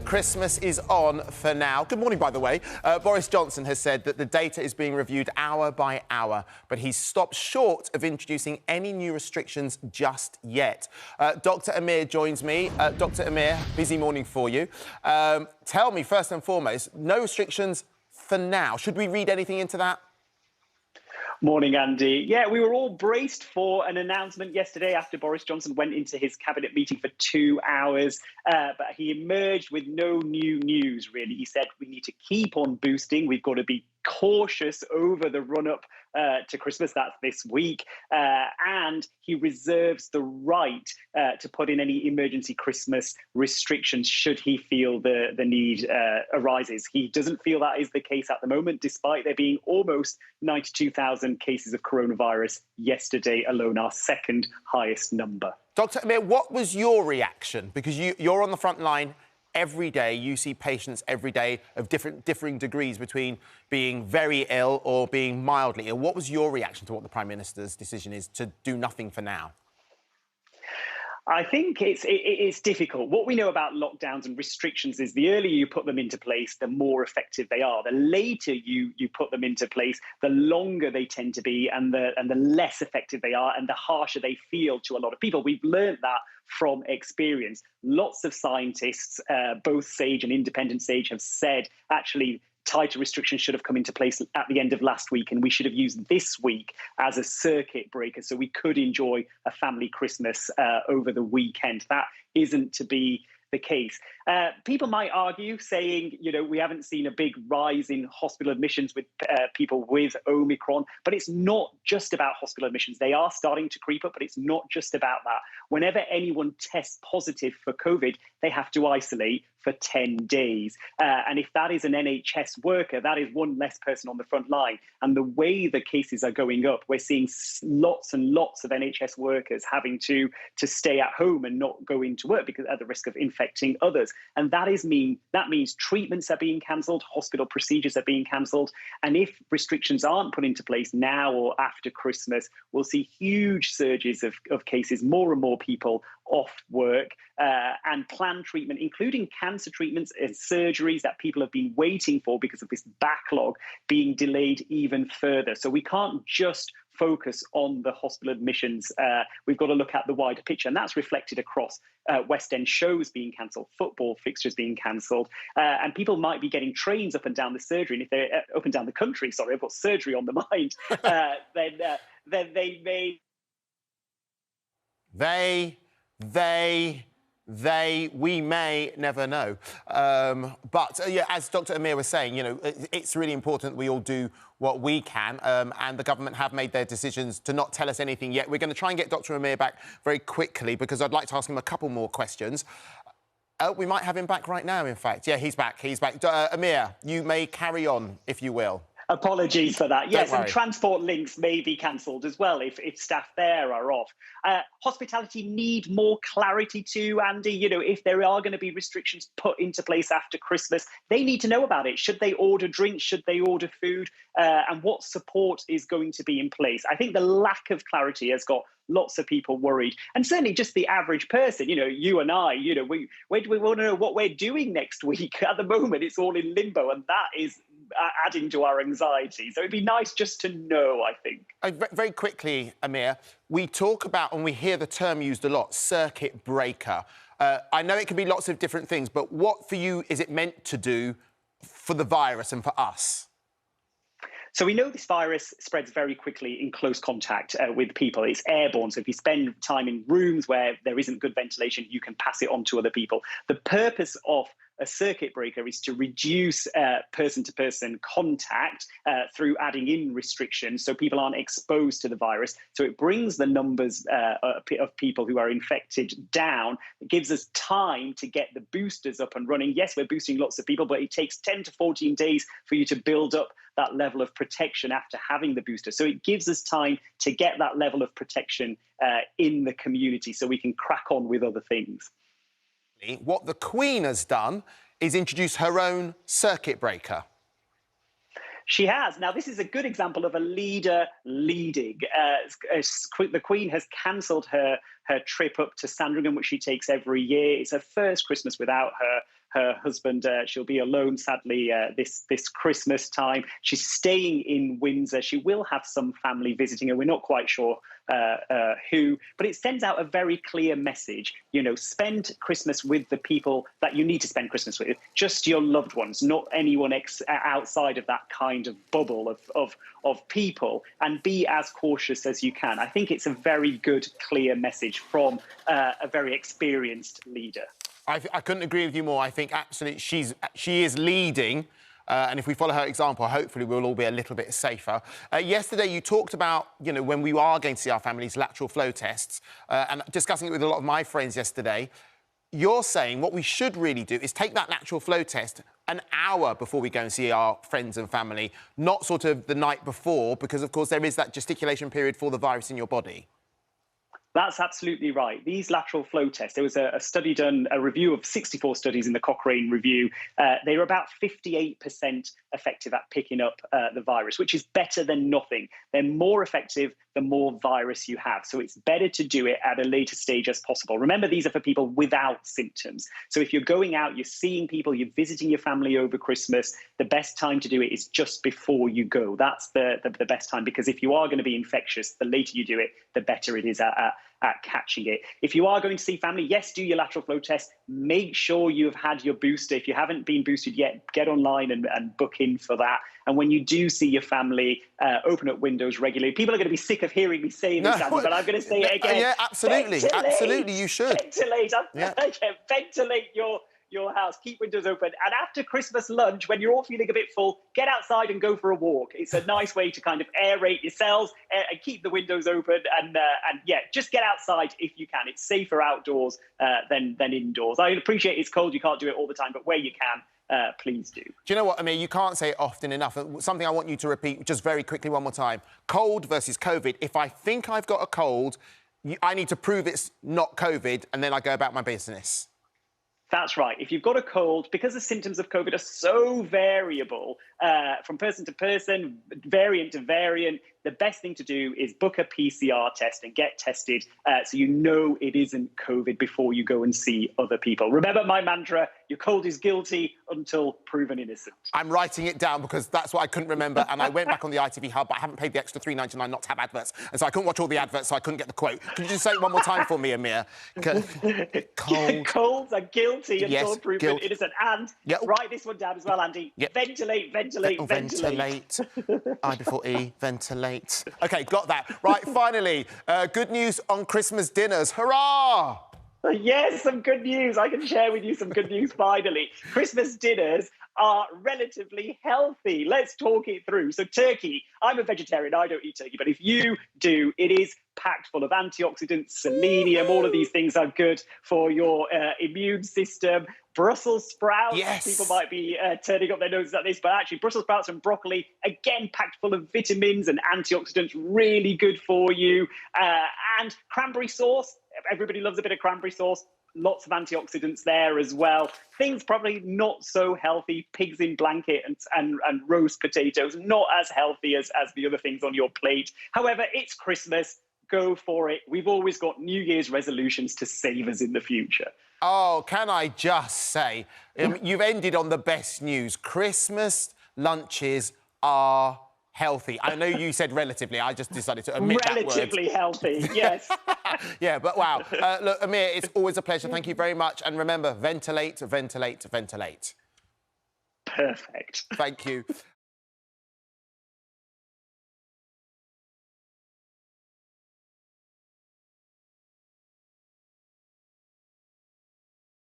Christmas is on for now. Good morning, by the way. Boris Johnson has said that the data is being reviewed hour by hour, but he's stopped short of introducing any new restrictions just yet. Dr Amir joins me. Dr Amir, busy morning for you. Tell me, first and foremost, no restrictions for now. Should we read anything into that? Morning, Andy. Yeah, we were all braced for an announcement yesterday after Boris Johnson went into his cabinet meeting for 2 hours, but he emerged with no new news, really. He said we need to keep on boosting. We've got to be cautious over the run-up to Christmas. That's this week. And he reserves the right to put in any emergency Christmas restrictions should he feel the need arises. He doesn't feel that is the case at the moment, despite there being almost 92,000 cases of coronavirus yesterday alone, our second highest number. Dr Amir, what was your reaction? Because you're on the front line every day. You see patients every day of differing degrees between being very ill or being mildly ill. What was your reaction to what the Prime Minister's decision is to do nothing for now? I think it's difficult. What we know about lockdowns and restrictions is the earlier you put them into place, the more effective they are. The later you put them into place, the longer they tend to be and the less effective they are and the harsher they feel to a lot of people. We've learned that from experience. Lots of scientists, both SAGE and independent SAGE, have said actually tighter restrictions should have come into place at the end of last week, and we should have used this week as a circuit breaker so we could enjoy a family Christmas over the weekend. That isn't to be the case. People might argue, saying, you know, we haven't seen a big rise in hospital admissions with people with Omicron, but it's not just about hospital admissions. They are starting to creep up, but it's not just about that. Whenever anyone tests positive for COVID, they have to isolate for 10 days. And if that is an NHS worker, that is one less person on the front line. And the way the cases are going up, we're seeing lots and lots of NHS workers having to stay at home and not go into work because at the risk of infecting others. And that means treatments are being cancelled, hospital procedures are being cancelled. And if restrictions aren't put into place now or after Christmas, we'll see huge surges of cases, more and more people off work, and planned treatment, including cancer treatments and surgeries that people have been waiting for because of this backlog, being delayed even further. So we can't just focus on the hospital admissions. We've got to look at the wider picture, and that's reflected across West End shows being cancelled, football fixtures being cancelled, and people might be getting trains up and down the surgery. And if they're up and down the country, sorry, I've got surgery on the mind, then they may. We may never know. But yeah, as Dr Amir was saying, you know, it's really important that we all do what we can, and the government have made their decisions to not tell us anything yet. We're going to try and get Dr Amir back very quickly because I'd like to ask him a couple more questions. We might have him back right now, in fact. Yeah, he's back. Amir, you may carry on, if you will. Apologies for that. Yes, and transport links may be cancelled as well if staff there are off. Hospitality need more clarity too, Andy. You know, if there are going to be restrictions put into place after Christmas, they need to know about it. Should they order drinks? Should they order food? And what support is going to be in place? I think the lack of clarity has got lots of people worried, and certainly just the average person. You know, you and I. You know, we want to know what we're doing next week. At the moment, it's all in limbo, and that is adding to our anxiety. So it'd be nice just to know, I think. Very quickly, Amir, we talk about, and we hear the term used a lot, circuit breaker. I know it can be lots of different things, but what for you is it meant to do for the virus and for us? So we know this virus spreads very quickly in close contact with people. It's airborne. So if you spend time in rooms where there isn't good ventilation, you can pass it on to other people. The purpose of a circuit breaker is to reduce person-to-person contact through adding in restrictions so people aren't exposed to the virus. So it brings the numbers of people who are infected down. It gives us time to get the boosters up and running. Yes, we're boosting lots of people, but it takes 10 to 14 days for you to build up that level of protection after having the booster. So it gives us time to get that level of protection in the community so we can crack on with other things. What the Queen has done is introduce her own circuit breaker. She has. Now, this is a good example of a leader leading. The Queen has cancelled her trip up to Sandringham, which she takes every year. It's her first Christmas without her her husband. She'll be alone, sadly, this Christmas time. She's staying in Windsor. She will have some family visiting her. We're not quite sure who, but it sends out a very clear message. You know, spend Christmas with the people that you need to spend Christmas with, just your loved ones, not anyone outside of that kind of bubble of people, and be as cautious as you can. I think it's a very good, clear message from a very experienced leader. I couldn't agree with you more. I think absolutely she is leading. And if we follow her example, hopefully we'll all be a little bit safer. Yesterday, you talked about, you know, when we are going to see our families, lateral flow tests, and discussing it with a lot of my friends yesterday. You're saying what we should really do is take that lateral flow test an hour before we go and see our friends and family, not sort of the night before, because, of course, there is that gesticulation period for the virus in your body. That's absolutely right. These lateral flow tests, there was a study done, a review of 64 studies in the Cochrane review. They were about 58% effective at picking up the virus, which is better than nothing. They're more effective the more virus you have. So it's better to do it at a later stage as possible. Remember, these are for people without symptoms. So if you're going out, you're seeing people, you're visiting your family over Christmas, the best time to do it is just before you go. That's the best time, because if you are going to be infectious, the later you do it, the better it is at catching it. If you are going to see family, yes, do your lateral flow test. Make sure you've had your booster. If you haven't been boosted yet, get online and book in for that. And when you do see your family, open up windows regularly. People are going to be sick of hearing me say this, Andy, but I'm going to say it again. Yeah, absolutely. Ventilate, absolutely, you should. Ventilate. Ventilate your house. Keep windows open. And after Christmas lunch, when you're all feeling a bit full, get outside and go for a walk. It's a nice way to kind of aerate your cells and keep the windows open. And yeah, just get outside if you can. It's safer outdoors than indoors. I appreciate it's cold. You can't do it all the time, but where you can, please do. Do you know what, Amir? You can't say it often enough. Something I want you to repeat just very quickly one more time. Cold versus COVID. If I think I've got a cold, I need to prove it's not COVID, and then I go about my business. That's right. If you've got a cold, because the symptoms of COVID are so variable from person to person, variant to variant, the best thing to do is book a PCR test and get tested so you know it isn't COVID before you go and see other people. Remember my mantra, your cold is guilty until proven innocent. I'm writing it down because that's what I couldn't remember, and I went back on the ITV Hub, but I haven't paid the extra $3.99 not to have adverts, and so I couldn't watch all the adverts, so I couldn't get the quote. Can you just say it one more time for me, Amir? Colds are guilty until proven innocent. And write this one down as well, Andy. Ventilate, ventilate, ventilate. I before E, ventilate. OK, got that. Right, finally, good news on Christmas dinners. Hurrah! Yes, some good news. I can share with you some good news, finally. Christmas dinners are relatively healthy. Let's talk it through. So turkey, I'm a vegetarian, I don't eat turkey, but if you do, it is packed full of antioxidants, selenium, all of these things are good for your immune system. Brussels sprouts, people might be turning up their noses at this, but actually Brussels sprouts and broccoli, again, packed full of vitamins and antioxidants, really good for you. And cranberry sauce, everybody loves a bit of cranberry sauce. Lots of antioxidants there as well. Things probably not so healthy. Pigs in blanket and roast potatoes, not as healthy as the other things on your plate. However, it's Christmas. Go for it. We've always got New Year's resolutions to save us in the future. Oh, can I just say, you've ended on the best news. Christmas lunches are healthy. I know you said relatively. I just decided to omit that word. Relatively healthy, yes. Yeah, but wow. Look, Amir, it's always a pleasure. Thank you very much. And remember, ventilate, ventilate, ventilate. Perfect. Thank you.